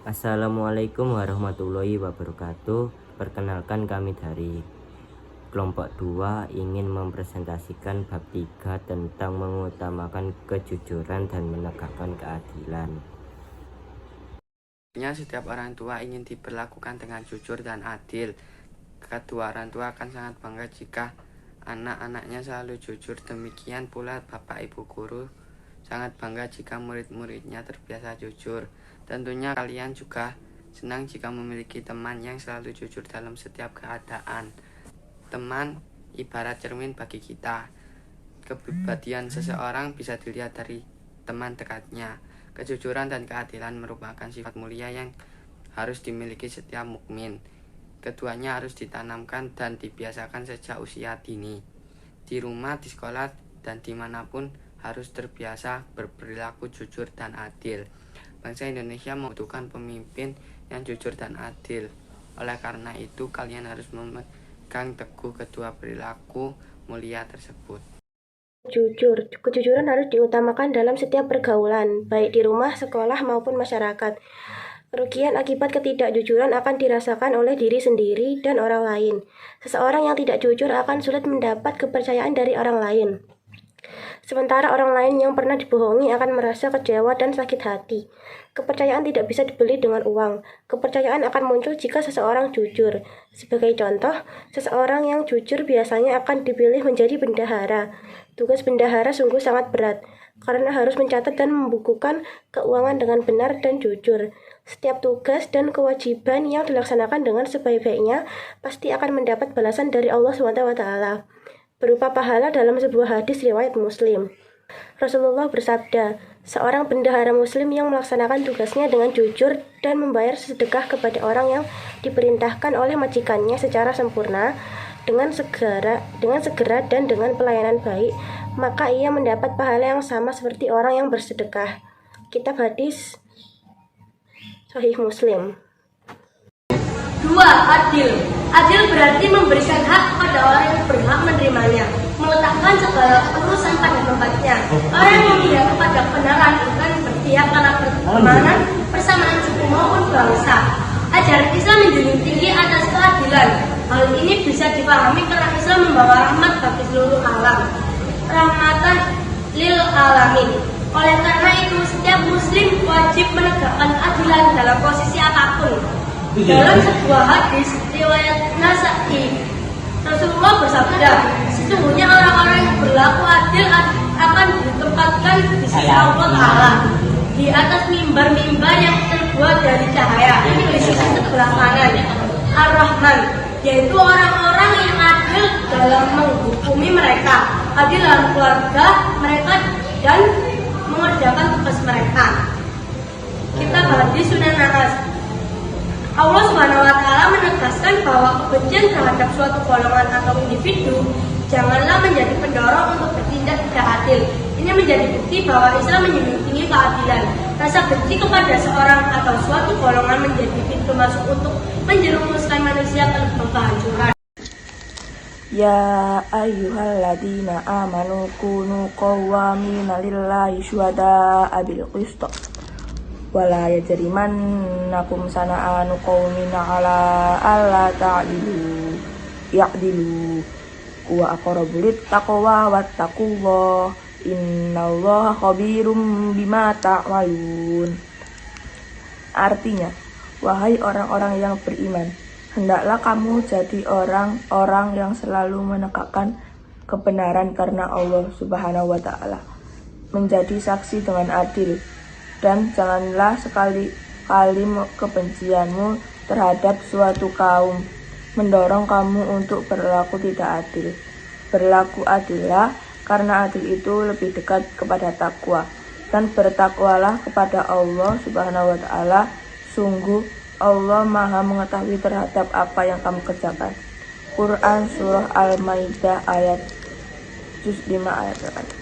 Assalamualaikum warahmatullahi wabarakatuh. Perkenalkan, kami dari kelompok 2 ingin mempresentasikan bab 3 tentang mengutamakan kejujuran dan menegakkan keadilan. Setiap orang tua ingin diperlakukan dengan jujur dan adil. Kedua orang tua akan sangat bangga jika anak-anaknya selalu jujur. Demikian pula bapak ibu guru sangat bangga jika murid-muridnya terbiasa jujur. Tentunya kalian juga senang jika memiliki teman yang selalu jujur dalam setiap keadaan. Teman ibarat cermin bagi kita. Kepribadian seseorang bisa dilihat dari teman dekatnya. Kejujuran dan keadilan merupakan sifat mulia yang harus dimiliki setiap mukmin. Keduanya harus ditanamkan dan dibiasakan sejak usia dini. Di rumah, di sekolah, dan dimanapun harus terbiasa berperilaku jujur dan adil. Bangsa Indonesia membutuhkan pemimpin yang jujur dan adil. Oleh karena itu, kalian harus memegang teguh kedua perilaku mulia tersebut. Jujur, kejujuran harus diutamakan dalam setiap pergaulan, baik di rumah, sekolah, maupun masyarakat. Kerugian akibat ketidakjujuran akan dirasakan oleh diri sendiri dan orang lain. Seseorang yang tidak jujur akan sulit mendapat kepercayaan dari orang lain. Sementara orang lain yang pernah dibohongi akan merasa kecewa dan sakit hati. Kepercayaan tidak bisa dibeli dengan uang. Kepercayaan akan muncul jika seseorang jujur. Sebagai contoh, seseorang yang jujur biasanya akan dipilih menjadi bendahara. Tugas bendahara sungguh sangat berat, karena harus mencatat dan membukukan keuangan dengan benar dan jujur. Setiap tugas dan kewajiban yang dilaksanakan dengan sebaik-baiknya pasti akan mendapat balasan dari Allah SWT, berupa pahala dalam sebuah hadis riwayat Muslim. Rasulullah bersabda, seorang bendahara muslim yang melaksanakan tugasnya dengan jujur dan membayar sedekah kepada orang yang diperintahkan oleh majikannya secara sempurna, dengan segera dan dengan pelayanan baik, maka ia mendapat pahala yang sama seperti orang yang bersedekah. Kitab hadis Sahih Muslim. 2. Adil. Adil berarti memberikan hak kepada orang yang berhak menerimanya, meletakkan segala urusan pada tempatnya. Orang yang memihak kepada kebenaran bukan berpihak karena pertemanan, persamaan suku maupun bangsa. Ajaran Islam menjunjung tinggi atas keadilan. Hal ini bisa dipahami karena Islam membawa rahmat bagi seluruh alam, rahmatan lil alamin. Oleh karena itu, setiap muslim wajib menegakkan keadilan dalam posisi apapun. Dalam sebuah hadis riwayat Nasa'i, Rasulullah bersabda, sesungguhnya orang-orang yang berlaku adil akan ditempatkan di sisi Allah Ta'ala di atas mimbar-mimbar yang terbuat dari cahaya. Ini di sisi sebelah kanan Ar-Rahman, yaitu orang-orang yang adil dalam menghukumi mereka, adil dalam keluarga mereka, dan mengerjakan tugas mereka. Kitab hadis Sunan Anas. Allah Subhanahu wa Ta'ala menegaskan bahwa kebencian terhadap suatu golongan atau individu janganlah menjadi pendorong untuk bertindak tidak adil. Ini menjadi bukti bahwa Islam menjunjung tinggi keadilan. Rasa benci kepada seorang atau suatu golongan menjadi pintu masuk untuk menjerumuskan manusia ke lubang kehancuran. Ya ayyuhalladzina amanu kunu qawwamina lillahi syuhada'a bil qist. Wala yajrimannakum sana'anu qaumin ala alla ta'dilu ya'dilu wa aqrabu littaqwa wattaqullah innallaha khabirum bima ta'malun. Artinya, wahai orang-orang yang beriman, hendaklah kamu jadi orang-orang yang selalu menegakkan kebenaran karena Allah Subhanahu wa Ta'ala, menjadi saksi dengan adil. Dan janganlah sekali-kali kebencianmu terhadap suatu kaum mendorong kamu untuk berlaku tidak adil. Berlaku adillah, karena adil itu lebih dekat kepada takwa. Dan bertakwalah kepada Allah Subhanahu wa Ta'ala. Sungguh Allah Maha mengetahui terhadap apa yang kamu kerjakan. Quran Surah Al-Maidah ayat juz 5 ayat 8.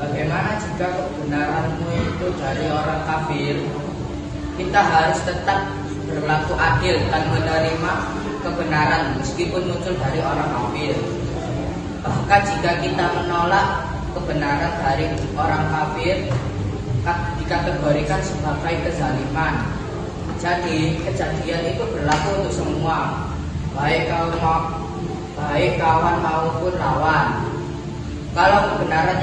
Bagaimana jika kebenaranmu itu dari orang kafir? Kita harus tetap berlaku adil dan menerima kebenaran meskipun muncul dari orang kafir. Bahkan jika kita menolak kebenaran dari orang kafir, dikategorikan sebagai kezaliman. Jadi kejadian itu berlaku untuk semua, baik kawan maupun lawan. Kalau kebenaran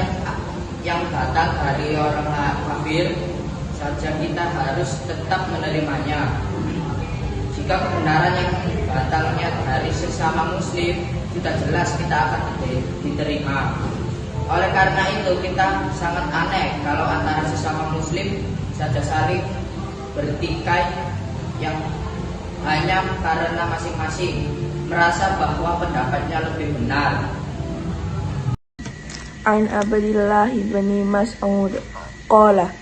yang datang dari orang kafir saja, kita harus tetap menerimanya. Jika kebenaran yang datangnya dari sesama muslim, sudah jelas kita akan diterima. Oleh karena itu kita sangat aneh kalau antara sesama muslim saja saling bertikai yang hanya karena masing-masing merasa bahwa pendapatnya lebih benar. An Abdillah bin Mas'ud qala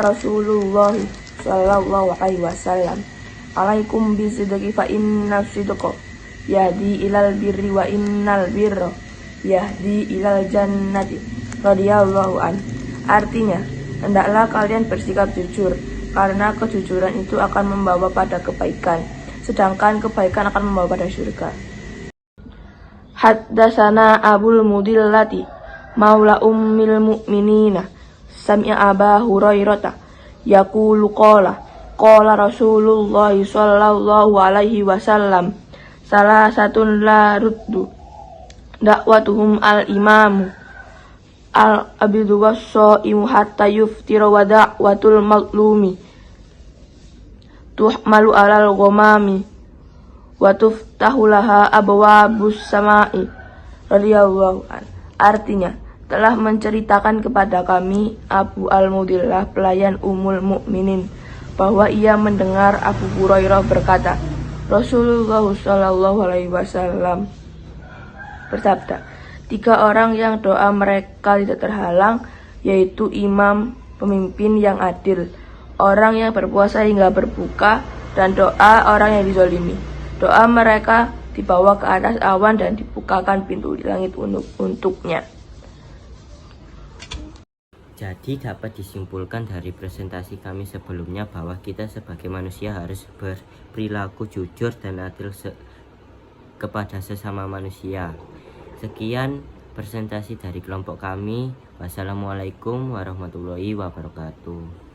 Rasulullah sallallahu alaihi wasallam, alaikum bisidqi fa inna sidqa yahdi ilal birri wa innal birra yahdi ilal jannati radhiyallahu an. Artinya, hendaklah kalian bersikap jujur, karena kejujuran itu akan membawa pada kebaikan, sedangkan kebaikan akan membawa pada surga. Haddatsana Abul Mudillati maula ummil mu'minina sami'a Aba Hurairah yaqulu qala Rasulullah sallallahu alaihi wasallam, salasatun la ruddu dakwatuhum al-imamu al-abidu was-shaimu hatta yuftira wa da'watul maglumi tuhmalu alal ghamami wa tuftahu laha abwabus samai radhiyallahu an. Artinya, telah menceritakan kepada kami Abu Al-Mudillah, pelayan Ummul Mukminin, bahwa ia mendengar Abu Hurairah berkata, Rasulullah sallallahu alaihi wasallam bersabda, 3 orang yang doa mereka tidak terhalang, yaitu imam, pemimpin yang adil, orang yang berpuasa hingga berbuka, dan doa orang yang dizalimi. Doa mereka dibawa ke atas awan dan dibukakan pintu di langit untuknya. Jadi dapat disimpulkan dari presentasi kami sebelumnya bahwa kita sebagai manusia harus berperilaku jujur dan adil kepada sesama manusia. Sekian presentasi dari kelompok kami. Wassalamualaikum warahmatullahi wabarakatuh.